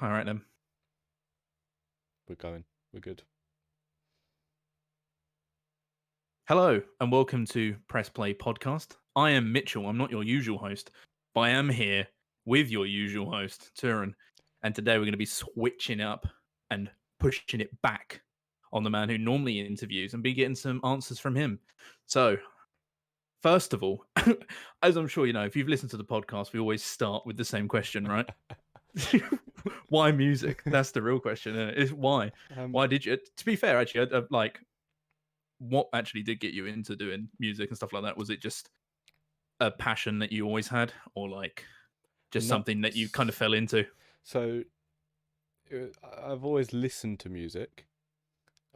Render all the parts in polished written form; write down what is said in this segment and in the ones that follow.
All right then. We're going. We're good. Hello and welcome to Press Play Podcast. I am Mitchell. I'm not your usual host, but I am here with your usual host, Turin. And today we're going to be switching up and pushing it back on the man who normally interviews and be getting some answers from him. So, first of all, as I'm sure you know, if you've listened to the podcast, we always start with the same question, right? Why music? That's the real question. Is why? Um, Why did you? To be fair, actually, what actually did get you into doing music and stuff like that? Was it just a passion that you always had, or like just not something that you kind of fell into? so. I've always listened to music.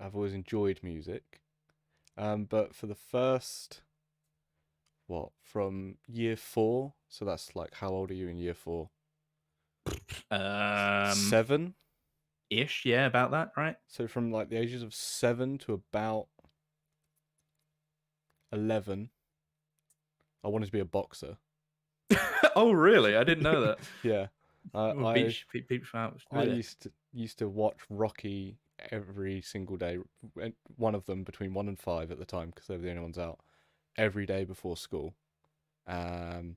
I've always enjoyed music. But for the first, from year four. So that's like, how old are you in year four? Um, 7. ish, yeah, about that, right? So from like the ages of 7 to about 11, I wanted to be a boxer. Oh, really? I didn't know that. Yeah. Well, I beach out, I really. used to watch Rocky every single day. One of them between 1 and 5 at the time, because they were the only ones out. Every day before school. Um,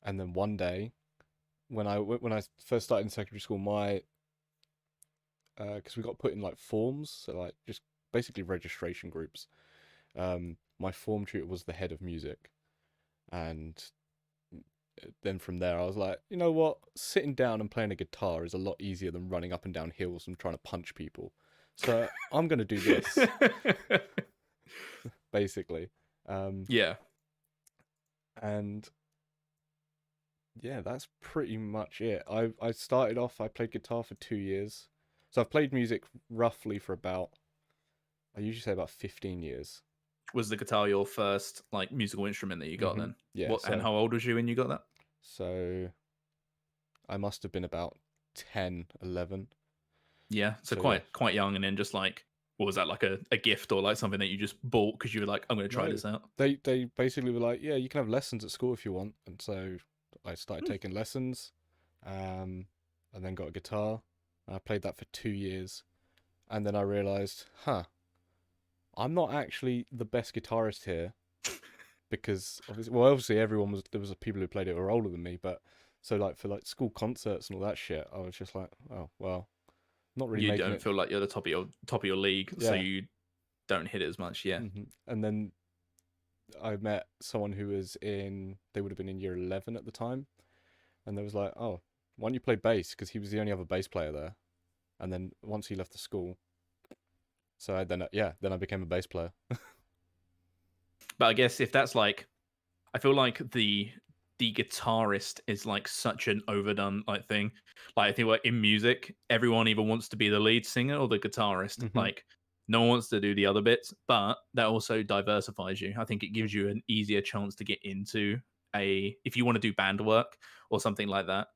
and then one day, when I first started in secondary school, my because we got put in like forms, so like just basically registration groups. My form tutor was the head of music, and then from there I was like, you know what, sitting down and playing a guitar is a lot easier than running up and down hills and trying to punch people. So I'm gonna do this, basically. Yeah. And yeah, that's pretty much it. I started off, I played guitar for 2 years. So I've played music roughly for about, I usually say about 15 years. Was the guitar your first like musical instrument that you got then? Yeah, What and so how old was you when you got that? so I must have been about 10, 11. Yeah, so So yeah. quite young, and then just like, what was that, like a gift or like something that you just bought because you were like, I'm going to try No, this out? they basically were like, yeah, you can have lessons at school if you want. And so I started Hmm. taking lessons, um, and then got a guitar. And I played that for 2 years. And then I realized, I'm not actually the best guitarist here, because obviously everyone was, there was people who played it who were older than me, but so like for like school concerts and all that shit, I was just like, oh well, not really You making don't it. feel like you're the top of your league, so Yeah. you don't hit it as much. Yeah. And then I met someone who was in, they would have been in year 11 at the time, and they was like, oh, why don't you play bass? Because he was the only other bass player there. And then once he left the school, so then I became a bass player. But I guess if that's like, I feel like the guitarist is like such an overdone like thing. Like I think like in music, everyone either wants to be the lead singer or the guitarist. hmm Like no one wants to do the other bits, but that also diversifies you. I think it gives you an easier chance to get into a, if you want to do band work or something like that.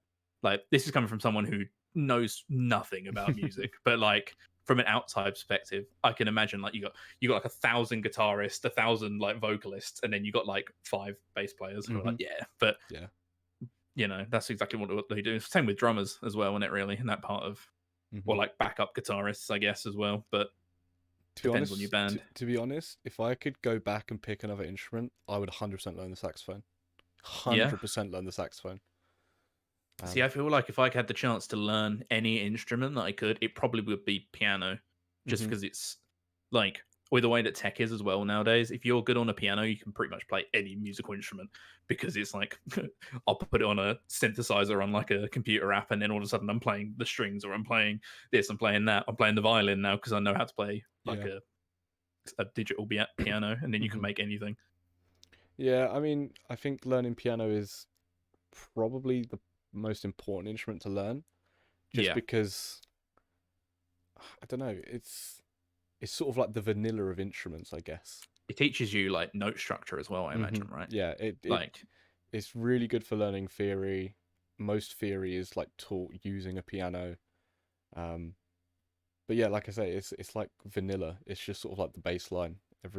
Like this is coming from someone who knows nothing about music, but like from an outside perspective, I can imagine like you got like 1,000 guitarists, 1,000 like vocalists, and then you got like 5 bass players who are like, hmm yeah. But Yeah. that's exactly what they do. Same with drummers as well, isn't it? Really, in that part of, hmm or like backup guitarists, I guess as well. But To be depends on your honest, band. to be honest, if I could go back and pick another instrument, I would 100% learn the saxophone. Yeah. 100% learn the saxophone. See, Um, I feel like if I had the chance to learn any instrument that I could, it probably would be piano, just hmm because it's like, with the way that tech is as well nowadays. If you're good on a piano, you can pretty much play any musical instrument because it's like I'll put it on a synthesizer on like a computer app, and then all of a sudden I'm playing the strings, or I'm playing this, I'm playing that, I'm playing the violin now because I know how to play like yeah. a digital piano, and then you can hmm make anything. Yeah, I mean, I think learning piano is probably the most important instrument to learn, just Yeah, because I don't know, it's sort of like the vanilla of instruments, I guess. it teaches you like note structure as well, I imagine, right? Yeah, Like, it's really good for learning theory. Most theory is like taught using a piano. Um, but yeah, like I say, it's like vanilla. It's just sort of like the baseline. If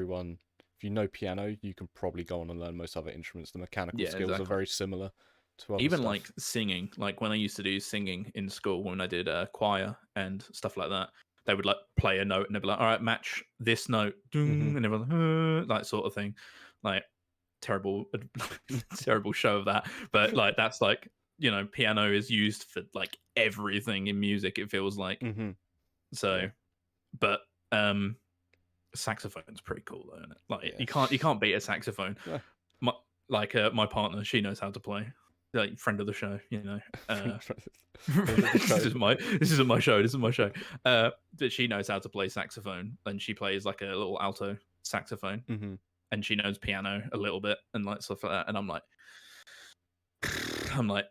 you know piano, you can probably go on and learn most other instruments. The mechanical yeah, skills are exactly. very similar. to other Even like stuff. singing, like when I used to do singing in school, when I did choir and stuff like that, they would like play a note and they'd be like, "All right, match this note," Hmm. and everyone like sort of thing. Like terrible, terrible show of that, but like that's like piano is used for like everything in music. It feels like Hmm. so, Yeah. but saxophone's pretty cool though, isn't it? Like Yeah. you can't beat a saxophone. No. My my partner, she knows how to play. Like friend of the show, Uh, Friend of the show. this isn't my show. This is my show. But she knows how to play saxophone, and she plays like a little alto saxophone, Hmm. and she knows piano a little bit and like stuff like that. And I'm like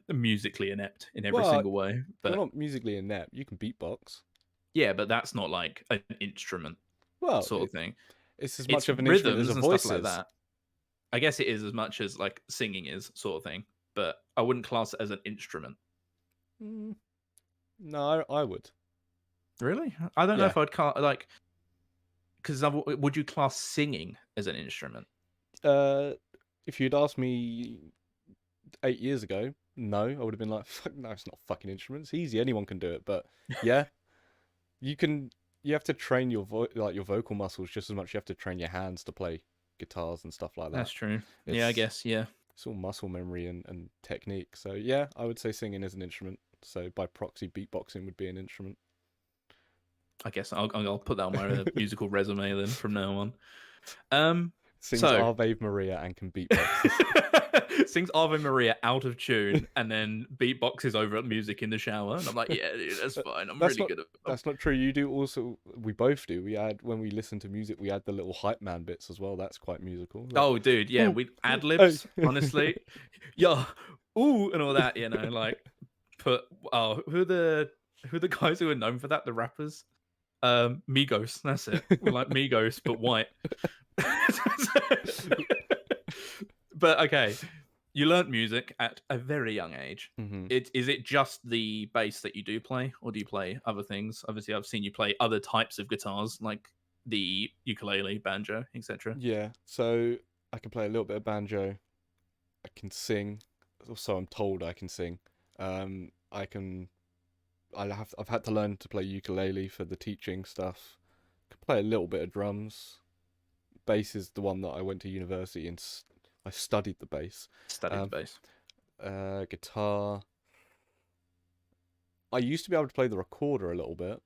musically inept in every Well, single way. you're But not musically inept. You can beatbox. yeah, but that's not like an instrument Well, sort of thing. it's as It's much of an instrument as a rhythms and stuff voice like is. that. I guess it is as much as like singing is sort of thing, but I wouldn't class it as an instrument. Mm, no, I would. Really? I don't know Yeah. if I'd like because would you class singing as an instrument? Uh, if you'd asked me 8 years ago, no, I would have been like, "Fuck, no, it's not a fucking instrument. It's easy. Anyone can do it." But yeah, you can. You have to train your like your vocal muscles just as much. You have to train your hands to play guitars and stuff like that. That's true. Yeah, I It's guess. Yeah, it's all muscle memory and technique. So yeah, I would say singing is an instrument. So by proxy, beatboxing would be an instrument. I guess I'll put that on my musical resume then from now on. Um, Sings so Ave Maria and can beatbox. sings Ave Maria out of tune and then beatboxes over music in the shower, and I'm like, yeah, dude, that's fine. I'm That's really not good at. that's not true. You do also. We both do. We add when we listen to music. We add the little hype man bits as well. That's quite musical. Like, Oh, dude, yeah, ooh, we ooh, ad hey. libs, honestly, yeah, ooh, and all that, like put. Oh, who are the guys who are known for that? The rappers, Migos. That's it. We're like Migos, but white. But okay, you learnt music at a very young age. Hmm. Is it just the bass that you do play, or do you play other things? Obviously, I've seen you play other types of guitars, like the ukulele, banjo, etc. Yeah. So I can play a little bit of banjo. I can sing. So I'm told I can sing. I can. I've had to learn to play ukulele for the teaching stuff. Can play a little bit of drums. Bass is the one that I went to university and I studied the bass. Studied the Um, bass. Guitar. I used to be able to play the recorder a little bit,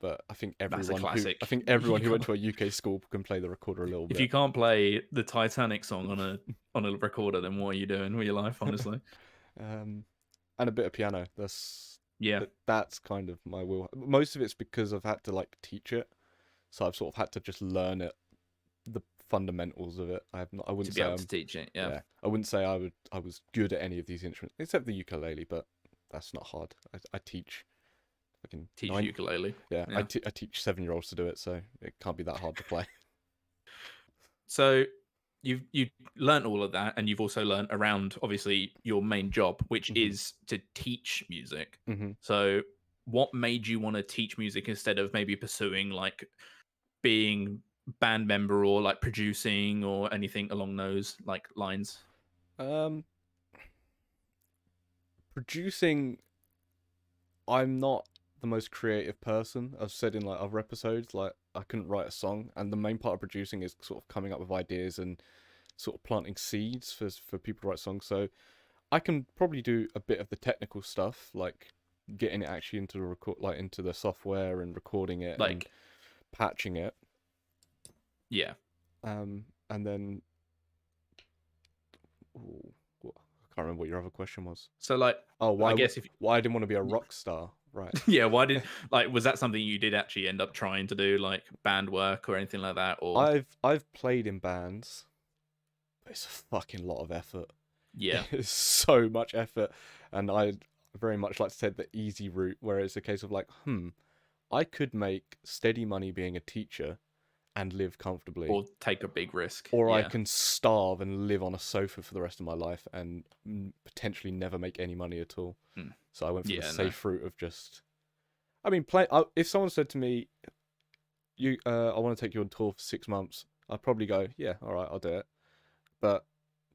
but I think That's a everyone who classic. I think You everyone who went can't, to a UK school can play the recorder a little if you bit. can't play the Titanic song on a recorder, then what are you doing with your life? Honestly, And a bit of piano. yeah. That's kind of my will. Most of it's because I've had to like teach it, so I've sort of had to just learn it, the fundamentals of it. I have not. I To wouldn't be say able to teach it, yeah. yeah. I wouldn't say I was good at any of these instruments except the ukulele, but that's not hard. I teach. I can Teach nine. ukulele. Yeah, Yeah. I teach 7-year-olds to do it, so it can't be that hard to play. So you've learned all of that, and you've also learned around obviously your main job, which Hmm. is to teach music. Hmm. So what made you want to teach music instead of maybe pursuing like being band member or like producing or anything along those like lines? Um, Producing, I'm not the most creative person. I've said in like other episodes, like I couldn't write a song, and the main part of producing is sort of coming up with ideas and sort of planting seeds for people to write songs. So I can probably do a bit of the technical stuff, like getting it actually into the like into the software and recording it and Like, patching it. yeah. And then ooh, I can't remember what your other question was. So like Oh, I guess if why I didn't want to be a rock star, right? yeah, why did like was that something you did actually end up trying to do, like band work or anything like that? Or I've played in bands. But it's a fucking lot of effort. yeah, It's so much effort, and I very much like to take the easy route, where it's a case of like, I could make steady money being a teacher and live comfortably, or take a big risk. or I Yeah. can starve and live on a sofa for the rest of my life and potentially never make any money at all. Mm. So I went for the Yeah, no. safe route of just. I mean, if someone said to me, I want to take you on tour for 6 months," I'd probably go, "Yeah, all right, I'll do it." But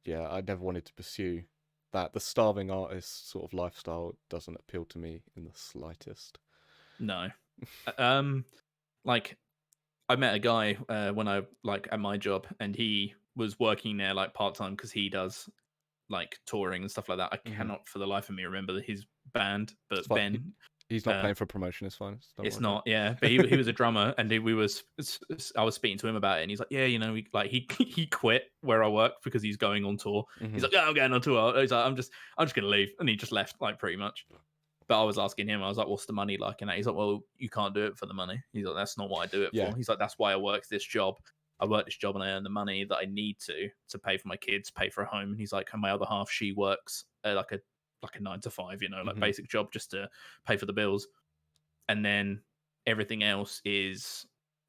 yeah, I never wanted to pursue that the starving artist sort of lifestyle doesn't appeal to me in the slightest. No. Um, like I met a guy when I like at my job, and he was working there like part time because he does like touring and stuff like that. I Hmm. cannot for the life of me remember his band, It's but fine. Ben. He's not Uh, paying for promotion. It's fine. Don't worry it's about not, yeah, but he was a drummer, and I was speaking to him about it, and he's like, yeah, he quit where I work because he's going on tour. it. He's Hmm. like, yeah, I'm going on tour. He's like, I'm just gonna leave, and he just left like pretty much. But I was asking him, I was like, what's the money like? And he's like, well, you can't do it for the money. He's like, that's not what I do it Yeah. for. He's like, that's why I work this job. I work this job and I earn the money that I need to pay for my kids, pay for a home. And he's like, and my other half, she works like a 9 to 5, like Hmm. basic job just to pay for the bills. And then everything else is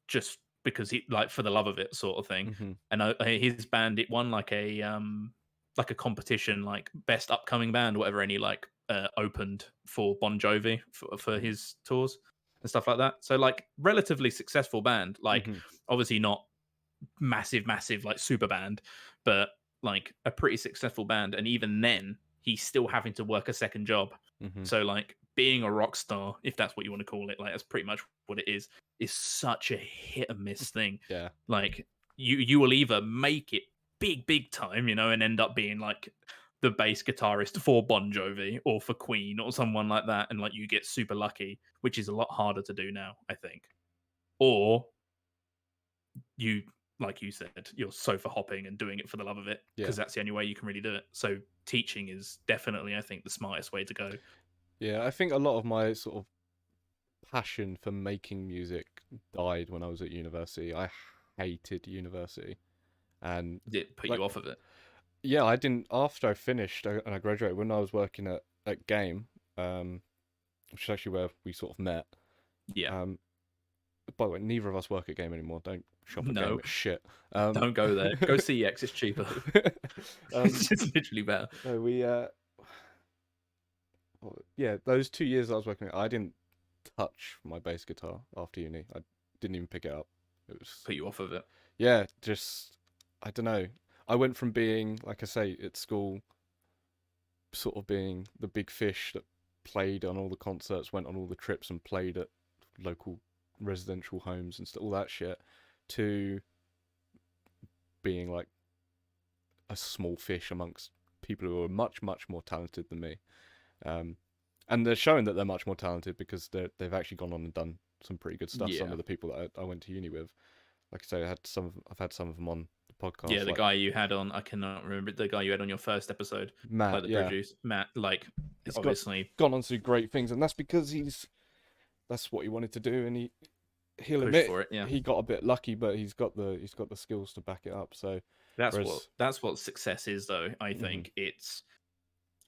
just because he like for the love of it sort of thing. Hmm. And his band, it won like a competition, like best upcoming band or whatever, and he like opened for Bon Jovi for his tours and stuff like that. So like relatively successful band, like Hmm. obviously not massive like super band, but like a pretty successful band. And even then, he's still having to work a second job. Hmm. So like being a rock star, if that's what you want to call it, like that's pretty much what it is such a hit and miss thing. Yeah. Like you will either make it big time, and end up being like the bass guitarist for Bon Jovi or for Queen or someone like that, and like you get super lucky, which is a lot harder to do now, I think. Or you, like you said, you're sofa hopping and doing it for the love of it Yeah. because that's the only way you can really do it. So teaching is definitely, I think, the smartest way to go. Yeah. I think a lot of my sort of passion for making music died when I was at university. I hated university, and Did it put like, you off of it? yeah, I didn't. After I finished and I graduated, when I was working at Game, which is actually where we sort of met. Yeah. Um, by the way, neither of us work at Game anymore. Don't shop at Game. No, It's shit. Um, don't go there. Go CX. It's cheaper. um, It's just literally better. no, we yeah, those 2 years I was working, I didn't touch my bass guitar after uni. I didn't even pick it up. It was, Put you off of it. yeah, just I don't know. I went from being, like I say, at school, sort of being the big fish that played on all the concerts, went on all the trips, and played at local residential homes and all that shit, to being like a small fish amongst people who are much more talented than me. Um, and they're showing that they're much more talented because they've actually gone on and done some pretty good stuff. Some Yeah. of the people that I went to uni with, like I say, I've had some of them on the Yeah, podcast, the like guy you had on, I cannot remember the guy you had on your first episode, like Matt. the Yeah, producer Matt. Like, he's obviously, gone on to do great things, and that's because that's what he wanted to do, and he'll pushed admit for it. Yeah, he got a bit lucky, but he's got the skills to back it up. So whereas, that's what success is, though. hmm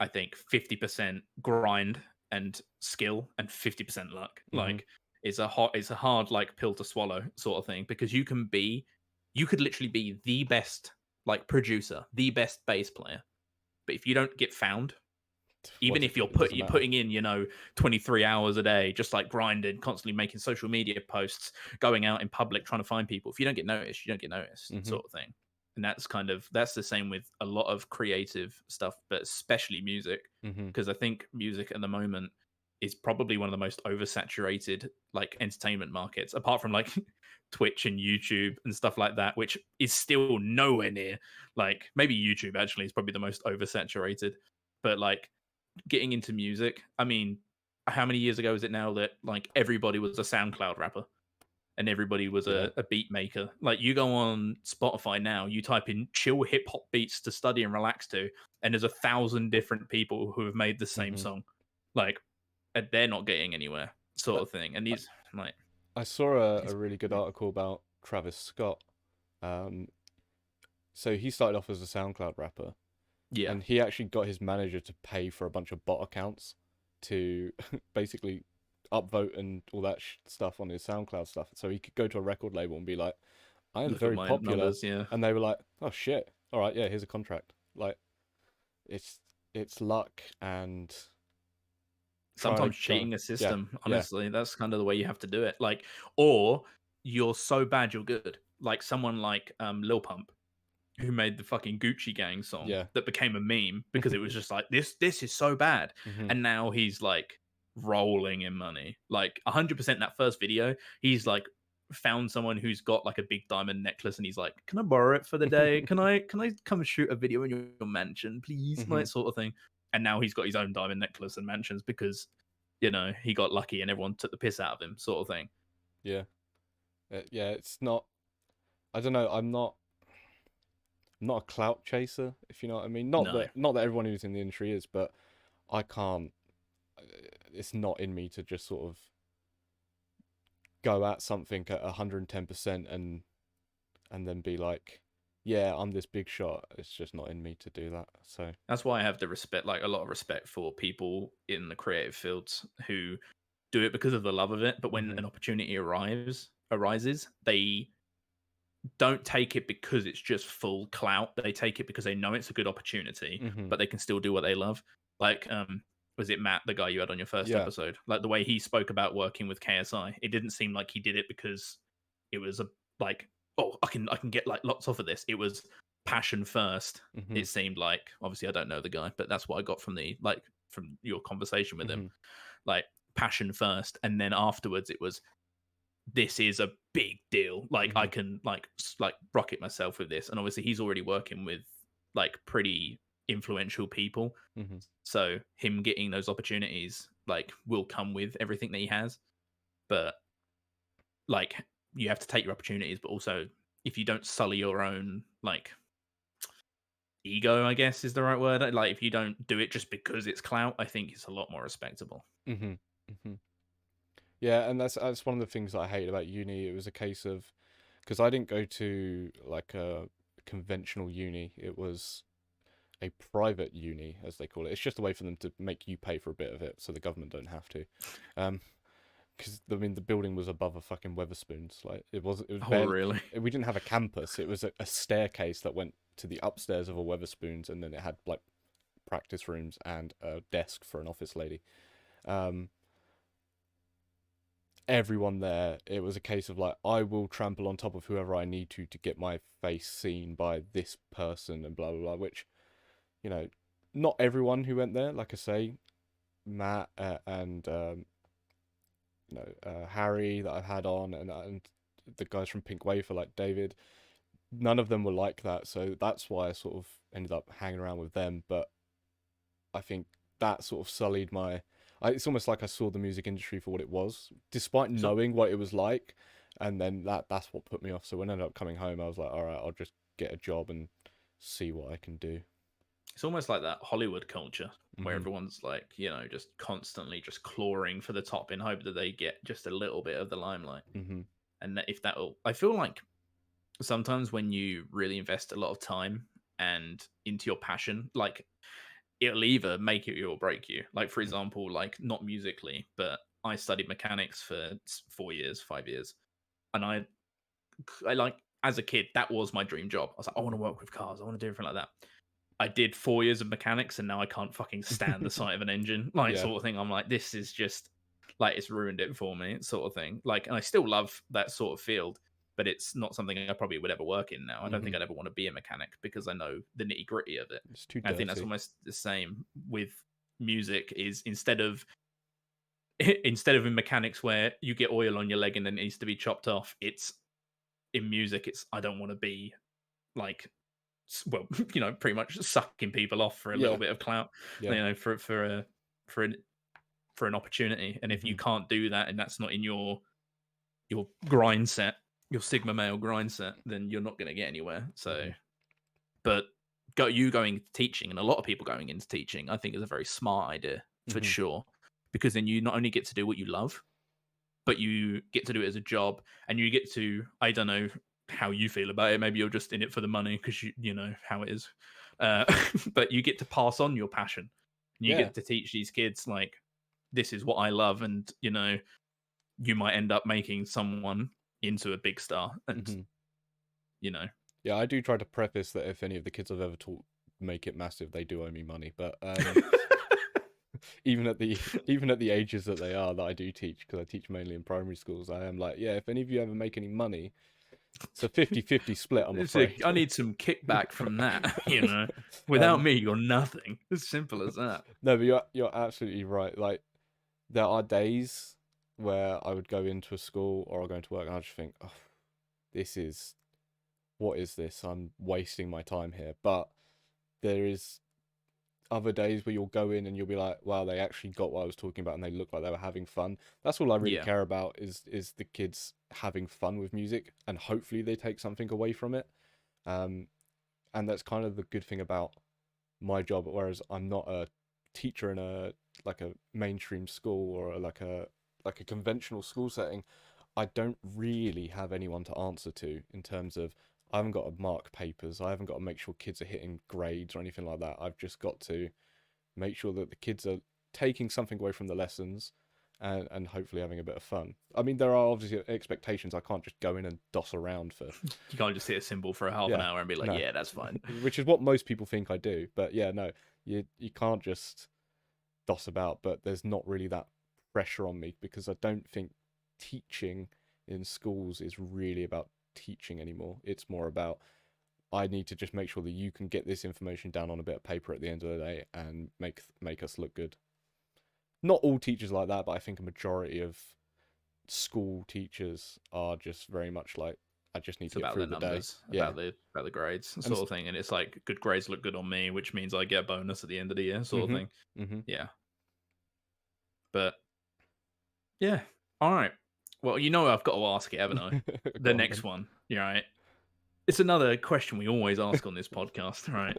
I think 50% grind and skill and 50% luck. hmm Like, it's a hard like pill to swallow sort of thing, because you could literally be the best like producer, the best bass player, but if you don't get found, even if it doesn't you're matter. putting in 23 hours a day, just like grinding, constantly making social media posts, going out in public trying to find people, if you don't get noticed, you don't get noticed, Hmm. sort of thing. And that's the same with a lot of creative stuff, but especially music, Hmm. because I think music at the moment is probably one of the most oversaturated like entertainment markets, apart from like Twitch and YouTube and stuff like that, which is still nowhere near, like maybe YouTube actually is probably the most oversaturated. But like getting into music, I mean, how many years ago is it now that like everybody was a SoundCloud rapper and everybody was Yeah. a beat maker? Like you go on Spotify now, you type in chill hip hop beats to study and relax to, and there's 1,000 different people who have made the same Hmm. song. Like, and they're not getting anywhere, I, sort of thing. And I these like I saw a it's really good article about Travis Scott. Um, so he started off as a SoundCloud rapper, yeah, and he actually got his manager to pay for a bunch of bot accounts to basically upvote and all that stuff on his SoundCloud stuff, so he could go to a record label and be like, "I am look at very my popular," numbers. Yeah, and they were like, "Oh shit, all right, yeah, here's a contract." Like, it's it's luck and sometimes trying to cheating a yeah, system. yeah. Honestly, that's kind of the way you have to do it. Like, or you're so bad you're good. Like someone like Lil Pump. who made the fucking Gucci Gang song Yeah. that became a meme because it was just like this is so bad, Hmm. and now he's like rolling in money, like 100%. That first video, he's like found someone who's got like a big diamond necklace, and he's like, "Can I borrow it for the day? Can I come shoot a video in your mansion, please?" Hmm. Like sort of thing. And now he's got his own diamond necklace and mansions because he got lucky and everyone took the piss out of him, sort of thing. Yeah. Yeah. It's not. I don't know. I'm not a clout chaser, if you know what I mean. No, Not that everyone who's in the industry is, but I can't. It's not in me to just sort of go at something at 110% and then be like, yeah, I'm this big shot. It's just not in me to do that. So. that's why I have the respect, like a lot of respect for people in the creative fields who do it because of the love of it. But when Hmm. an opportunity arises, they don't take it because it's just full clout. They take it because they know it's a good opportunity, Hmm. but they can still do what they love. Like, was it Matt, the guy you had on your first Yeah. episode? Like the way he spoke about working with KSI, it didn't seem like he did it because it was a like, oh, I can get like lots off of this. It was passion first. Hmm. It seemed like, obviously I don't know the guy, but that's what I got from from your conversation with him. Hmm. Like passion first, and then afterwards it was, this is a big deal. Like I Hmm. can like rocket myself with this. And obviously he's already working with like pretty influential people. Hmm. So him getting those opportunities like will come with everything that he has. But like you have to take your opportunities, but also if you don't sully your own like ego, I guess is the right word. Like if you don't do it just because it's clout, I think it's a lot more respectable. Hmm. Hmm. Yeah, and that's one of the things that I hate about uni. It was a case of, because I didn't go to like a conventional uni. It was a private uni, as they call it. It's just a way for them to make you pay for a bit of it, so the government don't have to. Because I mean, the building was above a fucking Weatherspoons. Like it was Oh barely. really? We didn't have a campus. It was a staircase that went to the upstairs of a Weatherspoons, and then it had like practice rooms and a desk for an office lady. Um, Everyone there, it was a case of like, I will trample on top of whoever I need to get my face seen by this person and blah blah blah. Which, you know, not everyone who went there, like I say, Matt and Harry that I've had on, and the guys from Pink Wafer like David, none of them were like that. So that's why I sort of ended up hanging around with them. But I think that sort of sullied my. It's almost like I saw the music industry for what it was, despite So knowing what it was like, and then that's what put me off. So when I ended up coming home, I was like, all right, I'll just get a job and see what I can do. it's almost like that Hollywood culture where Mhm. everyone's like, just constantly just clawing for the top in hope that they get just a little bit of the limelight. Mhm. And that if that'll, I feel like sometimes when you really invest a lot of time and into your passion, like it'll either make it or break you. Like, for Mhm. example, like not musically, but I studied mechanics for 4 years, 5 years. And I like, as a kid, that was my dream job. I was like, I want to work with cars. I want to do everything like that. I did 4 years of mechanics and now I can't fucking stand the sight of an engine, like Yeah. sort of thing. I'm like, this is just like it's ruined it for me, sort of thing. Like, and I still love that sort of field, but it's not something I probably would ever work in now. I don't think Mhm. I'd ever want to be a mechanic because I know the nitty gritty of it. It's too And I think that's dirty. almost the same with music. Is instead of in mechanics where you get oil on your leg and then it needs to be chopped off, it's in music. It's I don't want to be like well, pretty much sucking people off for a little Yeah. bit of clout, Yeah. for an for an opportunity. And if you Mhm. can't do that, and that's not in your grind set, your Sigma male grind set, then you're not going to get anywhere. So, Mhm. but going into teaching, and a lot of people going into teaching, I think is a very smart idea for Mhm. sure, because then you not only get to do what you love, but you get to do it as a job, and you get to, I don't know how you feel about it, maybe you're just in it for the money because you know how it is, uh, but you get to pass on your passion, and you Yeah. get to teach these kids like, this is what I love, and you might end up making someone into a big star, and Mhm. you know Yeah, I do try to preface that if any of the kids I've ever taught make it massive, they do owe me money. But even at the even at the ages that they are that I do teach, because I teach mainly in primary schools, I am like, yeah, if any of you ever make any money, It's a 50-50 split, I'm afraid. I need some kickback from that, you know. Without um, me, you're nothing. As simple as that. no, but you're absolutely right. Like there are days where I would go into a school or I'll go into work and I just think, oh, this is what is this? I'm wasting my time here. But there is other days where you'll go in and you'll be like, wow, they actually got what I was talking about and they look like they were having fun. That's all I really Yeah. care about is the kids having fun with music and hopefully they take something away from it. Um, and that's kind of the good thing about my job. Whereas I'm not a teacher in a like a mainstream school or like a conventional school setting. I don't really have anyone to answer to in terms of I haven't got to mark papers. I haven't got to make sure kids are hitting grades or anything like that. I've just got to make sure that the kids are taking something away from the lessons and hopefully having a bit of fun. I mean, there are obviously expectations. I can't just go in and doss around for. You can't just hit a symbol for a half an Yeah, hour and be like, no, yeah, that's fine. which is what most people think I do. But yeah, no, you can't just doss about. But there's not really that pressure on me because I don't think teaching in schools is really about teaching anymore. It's more about I need to just make sure that you can get this information down on a bit of paper at the end of the day and make us look good. Not all teachers like that, but I think a majority of school teachers are just very much like I just need It's to get about through the the day. numbers, Yeah. about the grades, And sort of thing. And it's like good grades look good on me, which means I get a bonus at the end of the year, sort of mhm. thing. Mhm. Yeah. But yeah. All right. Well, I've got to ask it, haven't I? The Go on next then. one. You right. It's another question we always ask on this podcast, right?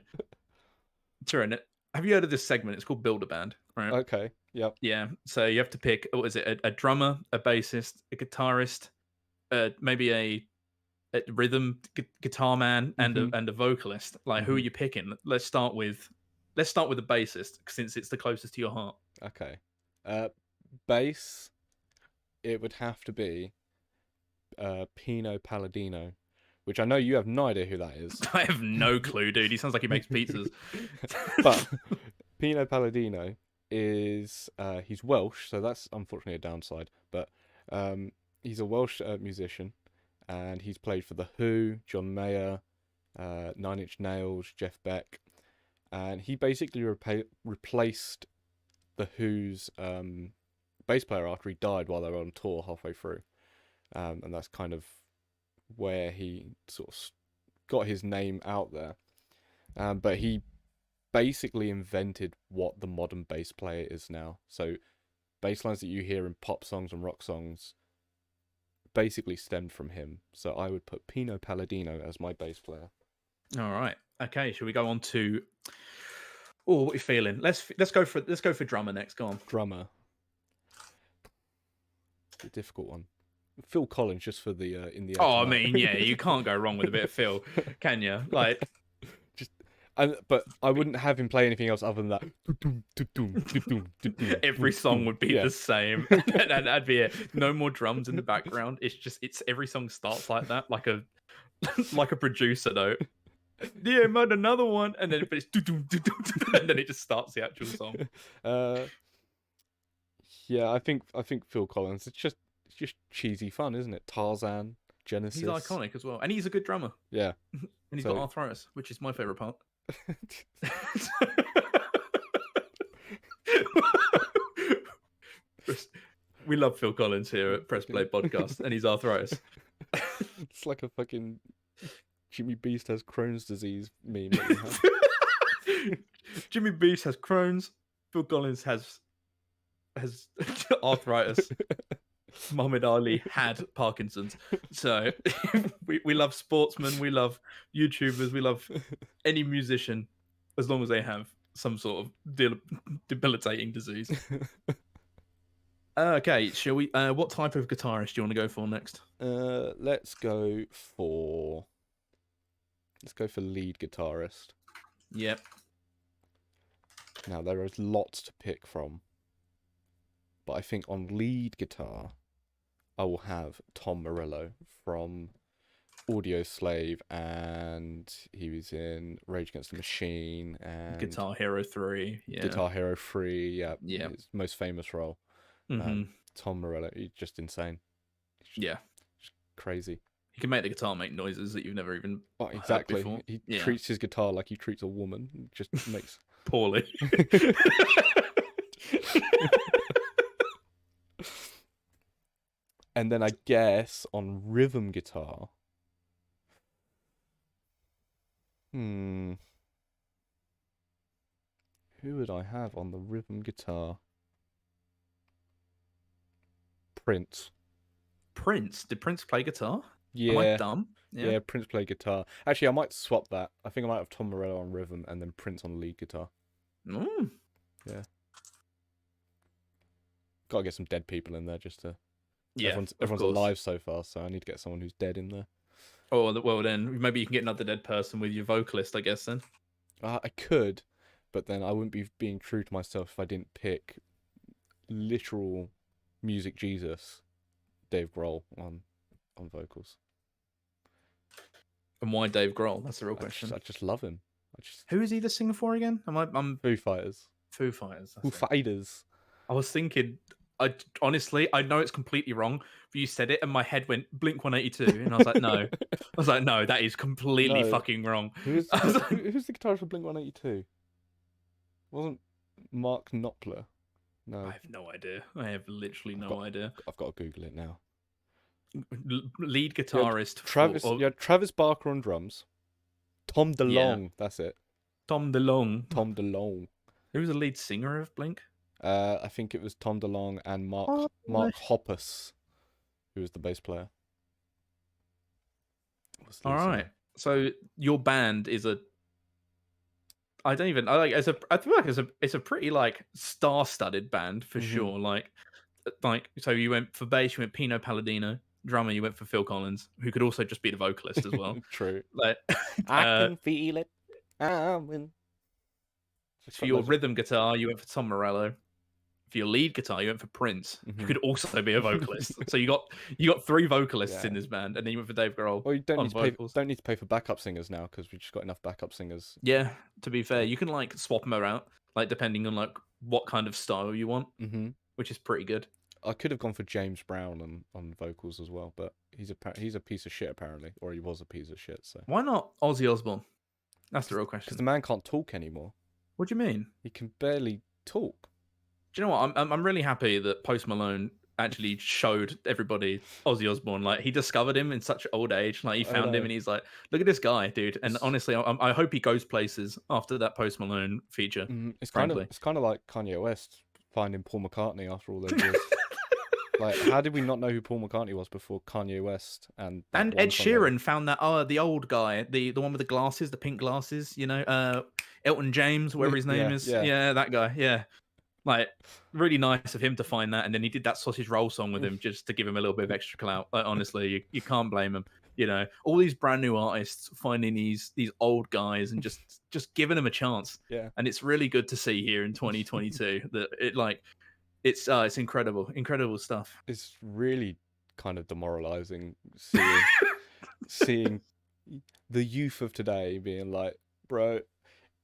Turin, have you heard of this segment? It's called Build a Band, right? Okay. Yep. Yeah. So you have to pick, what is it, a drummer, a bassist, a guitarist, maybe a rhythm guitar man, and Mhm. a vocalist. Like, who are Mhm. you picking? Let's start with the bassist since it's the closest to your heart. Okay. Uh, bass. It would have to be Pino Palladino, which I know you have no idea who that is. I have no clue, dude. He sounds like he makes pizzas. But Pino Palladino is he's Welsh, so that's unfortunately a downside. But he's a Welsh musician, and he's played for the Who, John Mayer, Nine Inch Nails, Jeff Beck, and he basically replaced the Who's bass player after he died while they were on tour halfway through, and that's kind of where he sort of got his name out there. But he basically invented what the modern bass player is now. So bass lines that you hear in pop songs and rock songs basically stemmed from him. So I would put Pino Palladino as my bass player. All right. Okay. Shall we go on to? Oh, what are you feeling? Let's go for drummer next. Go on. Drummer, the difficult one. Phil Collins, just for the in the air Oh, I tonight. mean, yeah, you can't go wrong with a bit of Phil, can you? Like, just, but I wouldn't have him play anything else other than that. every song would be Yeah. the same, and that'd be it. No more drums in the background. It's every song starts like that, like a like a producer note. Yeah, made another one, and then but it's and then it just starts the actual song. Uh, yeah, I think Phil Collins. It's just cheesy fun, isn't it? Tarzan, Genesis. He's iconic as well, and he's a good drummer. Yeah. And he's So got arthritis, which is my favorite part. We love Phil Collins here at Press Play Podcast, and he's arthritis. it's like a fucking Jimmy Beast has Crohn's disease meme. That we have. Jimmy Beast has Crohn's. Phil Collins has arthritis. Muhammad Ali had Parkinson's. So we love sportsmen, we love YouTubers, we love any musician as long as they have some sort of debilitating disease. Okay, shall we? What type of guitarist do you want to go for next? Let's go for lead guitarist. Yep. Now there is lots to pick from, but I think on lead guitar, I will have Tom Morello from Audio Slave, and he was in Rage Against the Machine and Guitar Hero 3. Yeah. Guitar Hero 3. Yeah. His most famous role. Mm-hmm. Tom Morello, he's just insane. Yeah. Just crazy. He can make the guitar make noises that you've never even Oh, heard exactly. before. He Yeah, treats his guitar like he treats a woman. Just makes. poorly. And then I guess on rhythm guitar. Hmm. Who would I have on the rhythm guitar? Prince. Prince. Did Prince play guitar? Am I Yeah. dumb? Yeah. Yeah, Prince played guitar. Actually, I might swap that. I think I might have Tom Morello on rhythm and then Prince on lead guitar. Mm. Yeah. Gotta get some dead people in there just to. Yeah, of Everyone's course. alive so far, so I need to get someone who's dead in there. Oh, well then, maybe you can get another dead person with your vocalist, I guess, then. I could, but then I wouldn't be being true to myself if I didn't pick literal music Jesus, Dave Grohl on vocals. And why Dave Grohl? That's the real question. I just love him. Who is he the singer for again? I'm Foo Fighters. Foo Fighters. Foo Fighters. I was thinking, I honestly, I know it's completely wrong, but you said it, and my head went Blink 182, and I was like, no, that is completely No. fucking wrong. Who's the guitarist for Blink 182? Wasn't Mark Knopfler? No. I have no idea. I have literally no idea. I've got to Google it now. Lead guitarist Travis Barker on drums. Tom DeLonge, that's it. Tom DeLonge. Tom DeLonge. Who was the lead singer of Blink? I think it was Tom DeLonge and Mark Hoppus, who was the bass player. All right. So your band is a. I don't even. I feel like it's a pretty like star-studded band for sure. Like so you went for bass, you went Pino Palladino. Drummer, you went for Phil Collins, who could also just be the vocalist as well. True. Like I can feel it. For your rhythm guitar, you went for Tom Morello. For your lead guitar, you went for Prince, who could also be a vocalist. So you got three vocalists in this band, and then you went for Dave Grohl. Well, you don't need to pay for backup singers now because we've just got enough backup singers. Yeah, to be fair, you can like swap them out, like depending on like what kind of style you want, which is pretty good. I could have gone for James Brown on vocals as well, but he's a piece of shit apparently, or he was a piece of shit. So why not Ozzy Osbourne? That's the real question. Because the man can't talk anymore. What do you mean? He can barely talk. Do you know what? I'm really happy that Post Malone actually showed everybody Ozzy Osbourne. Like he discovered him in such an old age. Like he found him and he's like, look at this guy, dude. And honestly, I hope he goes places after that Post Malone feature. It's kind of like Kanye West finding Paul McCartney after all those years. Like, how did we not know who Paul McCartney was before Kanye West and Ed Sheeran found that the old guy, the one with the glasses, the pink glasses, you know, Elton James, whatever his name is. Yeah, that guy. Yeah. Like, really nice of him to find that, and then he did that Sausage Roll song with him just to give him a little bit of extra clout. Like, honestly, you can't blame him. You know, all these brand new artists finding these old guys and just giving them a chance. Yeah, and it's really good to see here in 2022 that it's incredible stuff. It's really kind of demoralizing seeing the youth of today being like, bro,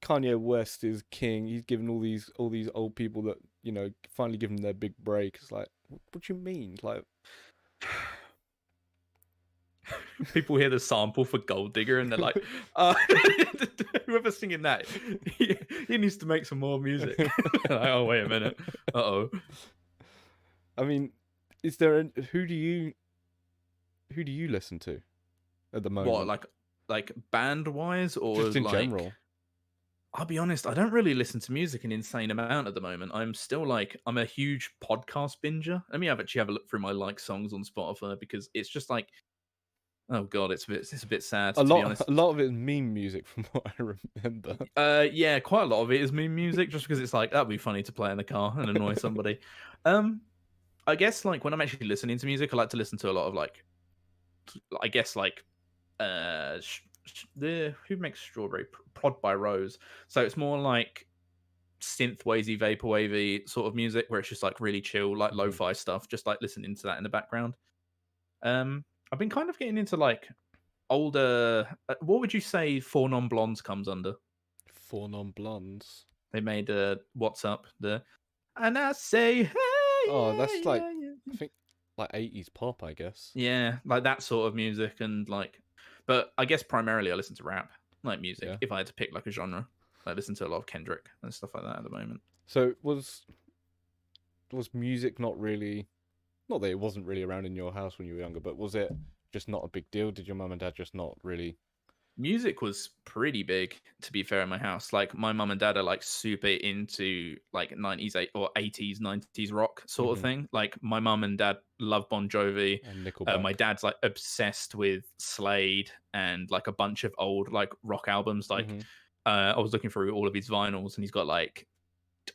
Kanye West is king. He's given all these old people that, you know, finally give them their big break. It's like, what do you mean? Like, people hear the sample for Gold Digger and they're like, whoever's singing that, he needs to make some more music. Like, oh, wait a minute. Uh-oh. I mean, is there who do you listen to at the moment? What, like band wise or just in general? I'll be honest, I don't really listen to music an insane amount at the moment. I'm a huge podcast binger. Let me have a look through my like songs on Spotify because it's just like, oh god, it's a bit sad. To be honest. A lot of it is meme music from what I remember. Yeah, quite a lot of it is meme music, just because it's like that'd be funny to play in the car and annoy somebody. I guess like when I'm actually listening to music, I like to listen to a lot of like, I guess like, who makes Strawberry? Prod by Rose. So it's more like synth wavy, vaporwavy sort of music where it's just like really chill, like lo-fi stuff, just like listening to that in the background. I've been kind of getting into like older. What would you say Four Non Blondes comes under? Four Non Blondes. They made What's Up? And I say, hey. Oh, that's like I think like 80s pop, I guess. Yeah, like that sort of music, and like, but I guess primarily I listen to rap, like music. Yeah. If I had to pick like a genre, I listen to a lot of Kendrick and stuff like that at the moment. So was music not really, not that it wasn't really around in your house when you were younger, but was it just not a big deal? Did your mum and dad just not really? Music was pretty big, to be fair, in my house. Like my mum and dad are like super into like 90s or 80s 90s rock sort of Hmm. thing. Like my mum and dad love Bon Jovi. And My Nickelback? dad's like obsessed with Slade and like a bunch of old like rock albums. Like Hmm. I was looking through all of his vinyls, and he's got like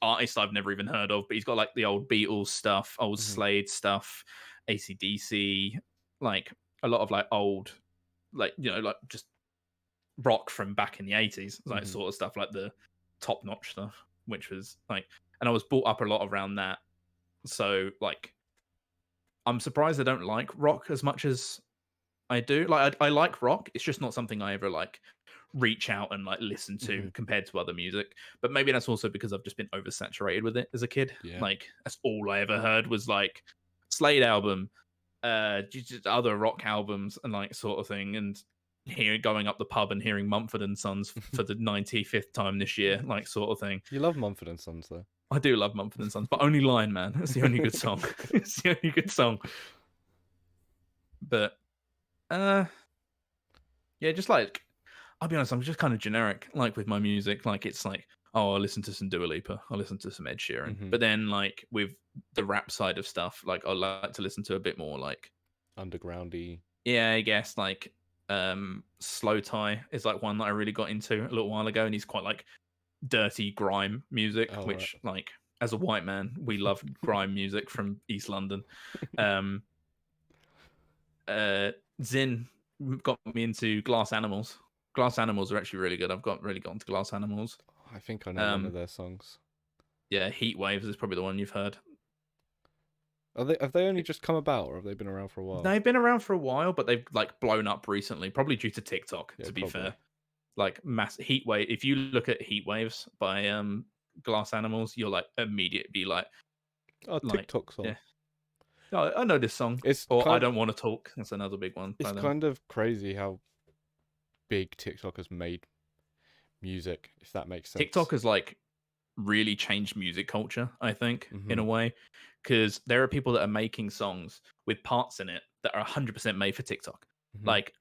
artists I've never even heard of, but he's got like the old Beatles stuff, old Hmm. Slade stuff, ACDC, like a lot of like old, like, you know, like just rock from back in the 80s, like Hmm. sort of stuff, like the top notch stuff, which was like, and I was brought up a lot around that. So like, I'm surprised I don't like rock as much as I do. Like, I like rock. It's just not something I ever like reach out and like listen to Hmm. compared to other music. But maybe that's also because I've just been oversaturated with it as a kid. Yeah. Like, that's all I ever heard was like Slade album, just other rock albums and like sort of thing. And here going up the pub and hearing Mumford and Sons for the 95th time this year, like sort of thing. You love Mumford and Sons though. I do love Mumford and Sons, but only Lion Man. That's the only good song. It's the only good song. But uh yeah, just like, I'll be honest, I'm just kind of generic, like with my music. Like it's like, oh, I listen to some Dua Lipa, I listen to some Ed Sheeran. Hmm. But then like with the rap side of stuff, like I like to listen to a bit more like, Undergroundy. yeah, I guess like Slow Tie is like one that I really got into a little while ago, and he's quite like dirty grime music, Oh right. which like as a white man, we love grime music from East London. Um Zin got me into Glass Animals. Glass Animals are actually really good. I've got really got into Glass Animals. I think I know one of Um, their songs. yeah, Heat Waves is probably the one you've heard. Are they, have they only just come about, or have they been around for a while? They've been around for a while, but they've like blown up recently, probably due to TikTok. Yeah, To be probably. fair, like mass Heat Wave. If you look at Heat Waves by Glass Animals, you'll like immediately be Oh, like TikTok song. yeah, oh, I know this song. It's Or I kind. Don't Want to Talk. That's another big one It's by them. kind of crazy how big TikTok has made music, if that makes sense. TikTok has like really changed music culture, I think, in Hmm. a way, because there are people that are making songs with parts in it that are 100% made for TikTok. Hmm. Like,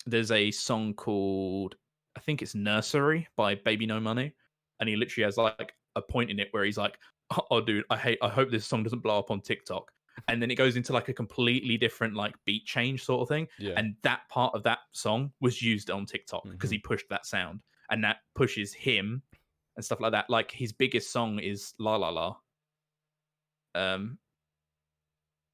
there's a song called, I think it's Nursery by Baby No Money, and he literally has like a point in it where he's like, "Oh, dude, I hope this song doesn't blow up on TikTok." And then it goes into like a completely different like beat change sort of thing, Yeah. and that part of that song was used on TikTok because Hmm. he pushed that sound, and that pushes him and stuff like that. Like his biggest song is La La La. Um,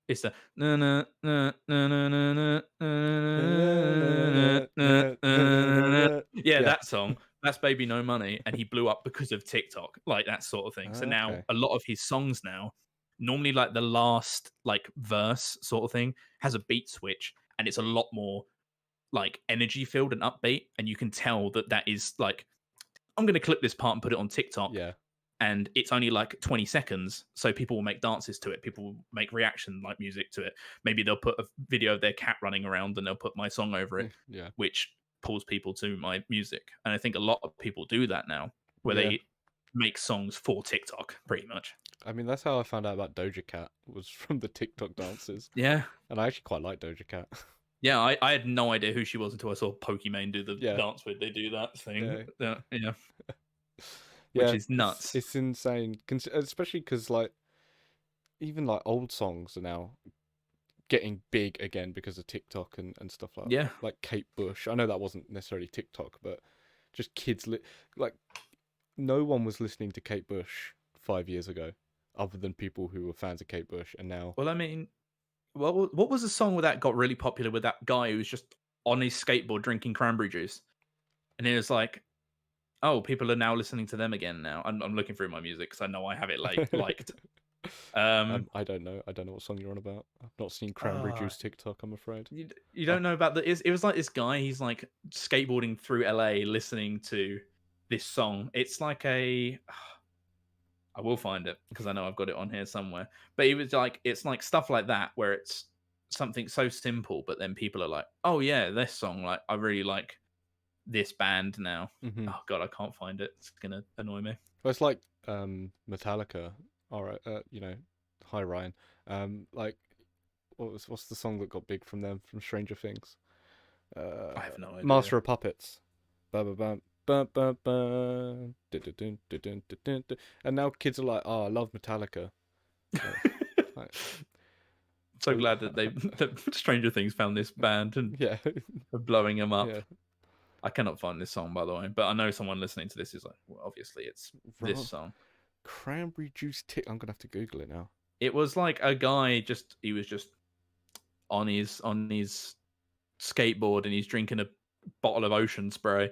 it's the na na na na na na na na na. Yeah, Yeah. that song. That's Baby No Money, and he blew up because of TikTok, like that sort of thing. So now Okay. a lot of his songs now, normally like the last like verse sort of thing, has a beat switch, and it's a lot more like energy filled and upbeat, and you can tell that that is like, I'm going to clip this part and put it on TikTok, Yeah. and it's only like 20 seconds, so people will make dances to it, people will make reaction like music to it. Maybe they'll put a video of their cat running around and they'll put my song over it, Yeah. which pulls people to my music. And I think a lot of people do that now, where Yeah. they make songs for TikTok pretty much. I mean, that's how I found out about Doja Cat, was from the TikTok dances. Yeah, And I actually quite like Doja Cat. yeah, I had no idea who she was until I saw Pokimane do the Yeah. dance where they do that thing. Yeah. Yeah, which Yeah, is nuts. it's insane, especially because like even like old songs are now getting big again because of TikTok and stuff Yeah, like Kate Bush. I know that wasn't necessarily TikTok, but just kids like no one was listening to Kate Bush 5 years ago, other than people who were fans of Kate Bush, and now well, I mean, well, what was the song where that got really popular with that guy who was just on his skateboard drinking cranberry juice? And it was like, oh, people are now listening to them again now. I'm looking through my music because I know I have it like liked. I don't know. I don't know what song you're on about. I've not seen Cranberry uh, Juice TikTok, I'm afraid. you Uh, don't know about it was like this guy. He's like skateboarding through LA, listening to this song. It's like a I will find it because I know I've got it on here somewhere. But it was like it's like stuff like that where it's something so simple, but then people are like, "Oh yeah, this song, like I really like this band now." Hmm. Oh god, I can't find it. It's gonna annoy me. Well, it's like Metallica. All right, hi Ryan. Like what's the song that got big from them from Stranger Things? I have no idea. Master of Puppets. Ba ba ba ba ba ba. Dun, dun, dun, dun, dun, dun, dun, dun. And now kids are like, "Oh, I love Metallica." Like, like, So glad that that Stranger Things found this band and yeah, are blowing them up. yeah. I cannot find this song by the way, but I know someone listening to this is like, well, obviously it's this Ra- song. Cranberry juice tick. I'm gonna have to Google it now. It was like a guy just he was just on his skateboard and he's drinking a bottle of ocean spray,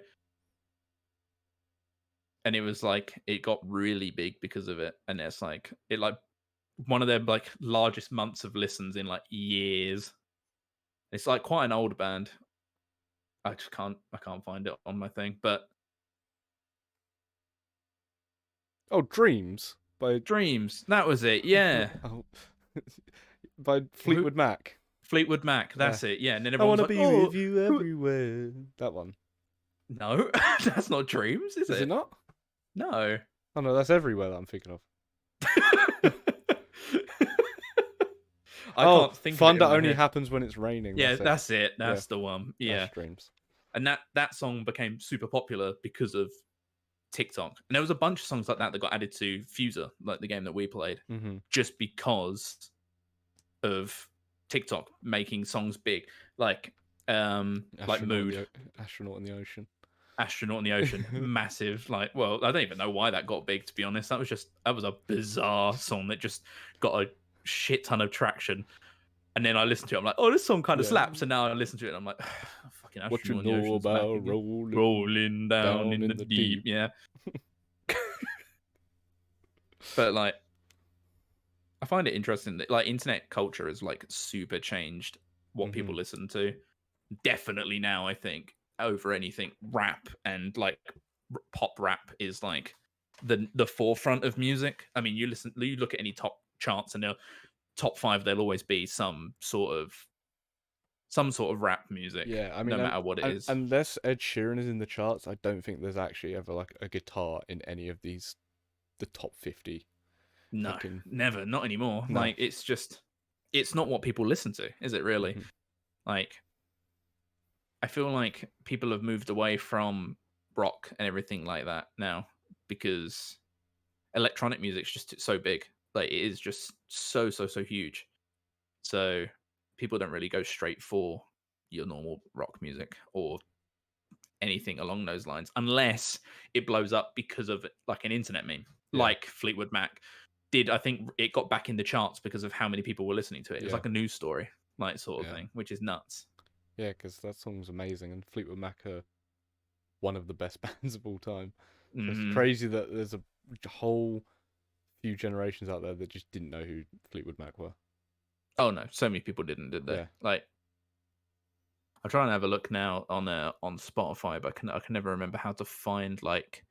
and it was like it got really big because of it, and it's like it like one of their like largest months of listens in like years. It's like quite an old band. I can't find it on my thing, but Oh, Dreams by Dreams, that was it. Yeah. oh, by Who? Fleetwood Mac. Fleetwood Mac, Yeah. that's it. Yeah, and then I everyone want was to like, be "Oh, with you who?" everywhere. That one. No, that's not Dreams, is Is it it? not? No. Oh no, that's everywhere that I'm thinking of. I Oh, can't think of it in thunder my only head. happens when it's raining. Yeah, That's it. that's it. Yeah, That's the one. that's Yeah, Dreams. and that song became super popular because of TikTok. And there was a bunch of songs like that that got added to Fuser, like the game that we played, Mm-hmm. just because of TikTok making songs big, like Mood, Astronaut in the ocean. Astronaut in the Ocean, massive. Like, well, I don't even know why that got big. To be honest, that was a bizarre song that just got a shit ton of traction. And then I listened to it. I'm like, oh, this song kind of Yeah. slaps. And now I listen to it. And I'm like, fucking What you Astronaut in the know Ocean's back about again, rolling rolling down down in the in the deep. deep? Yeah, but like, I find it interesting that like internet culture has like super changed what Mm-hmm. people listen to. Definitely now, I think over anything, rap and like pop rap is like the forefront of music. I mean, you look at any top charts and they'll top five. There'll always be some sort of rap music, Yeah, I no mean, matter what it is. unless Ed Sheeran is in the charts, I don't think there's actually ever like a guitar in any of the top 50. No, Fucking never, not anymore. no. Like it's not what people listen to, is it really? Mhm. Like I feel like people have moved away from rock and everything like that now because electronic music's just so big. Like it is just so huge. So people don't really go straight for your normal rock music or anything along those lines unless it blows up because of like an internet meme, Yeah, like Fleetwood Mac did. I think it got back in the charts because of how many people were listening to it. It was yeah, like a news story, like sort of yeah, thing, which is nuts. yeah. Because that song's amazing, and Fleetwood Mac are one of the best bands of all time. So it's Mm. crazy that there's a whole few generations out there that just didn't know who Fleetwood Mac were. Oh no, so many people didn't, did they? Yeah. Like I'm trying to have a look now on Spotify, but I can never remember how to find like